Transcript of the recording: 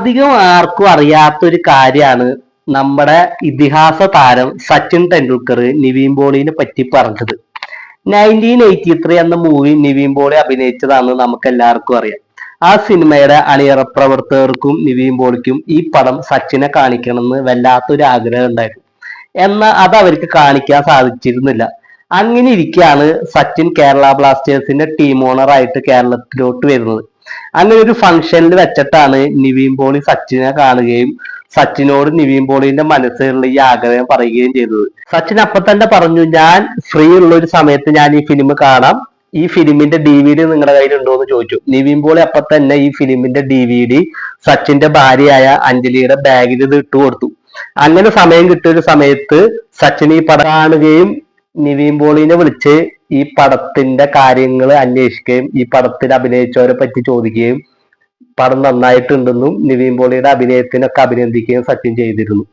അധികം ആർക്കും അറിയാത്തൊരു കാര്യമാണ് നമ്മുടെ ഇതിഹാസ താരം സച്ചിൻ ടെണ്ടുൽക്കർ നിവിൻ പോളിനെ പറ്റി പറഞ്ഞത്. 1983 എന്ന മൂവി നിവിൻ പോളി അഭിനയിച്ചതാണെന്ന് നമുക്ക് എല്ലാവർക്കും അറിയാം. ആ സിനിമയുടെ അണിയറ പ്രവർത്തകർക്കും നിവിൻ പോളിക്കും ഈ പടം സച്ചിനെ കാണിക്കണമെന്ന് വല്ലാത്തൊരു ആഗ്രഹം ഉണ്ടായിരുന്നു. എന്നാൽ അത് അവർക്ക് കാണിക്കാൻ സാധിച്ചിരുന്നില്ല. അങ്ങനെ ഇരിക്കെയാണ് സച്ചിൻ കേരള ബ്ലാസ്റ്റേഴ്സിന്റെ ടീം ഓണർ ആയിട്ട് കേരളത്തിലോട്ട് വരുന്നത്. അങ്ങനെ ഒരു ഫംഗ്ഷനിൽ വെച്ചിട്ടാണ് നിവിൻ പോളി സച്ചിനെ കാണുകയും സച്ചിനോട് നിവിൻ പോളിന്റെ മനസ്സിലുള്ള ഈ ആഗ്രഹം പറയുകയും ചെയ്തത്. സച്ചിൻ അപ്പൊ തന്നെ പറഞ്ഞു, ഞാൻ ഫ്രീ ഉള്ള ഒരു സമയത്ത് ഞാൻ ഈ ഫിലിം കാണാം, ഈ ഫിലിമിന്റെ DVD നിങ്ങളുടെ കയ്യിൽ ഉണ്ടോ എന്ന് ചോദിച്ചു. നിവിൻ പോളി അപ്പൊ തന്നെ ഈ ഫിലിമിന്റെ DVD സച്ചിന്റെ ഭാര്യയായ അഞ്ജലിയുടെ ബാഗിൽ ഇത് ഇട്ടു കൊടുത്തു. അങ്ങനെ സമയം കിട്ടിയ ഒരു സമയത്ത് സച്ചിൻ ഈ പടം കാണുകയും നിവിൻ പോളിനെ വിളിച്ച് ഈ പടത്തിന്റെ കാര്യങ്ങൾ അന്വേഷിക്കുകയും ഈ പടത്തിൽ അഭിനയിച്ചവരെ പറ്റി ചോദിക്കുകയും പടം നന്നായിട്ടുണ്ടെന്നും നിവിൻ പോളിയുടെ അഭിനയത്തിനൊക്കെ അഭിനന്ദിക്കുകയും സച്ചിൻ ചെയ്തിരുന്നു.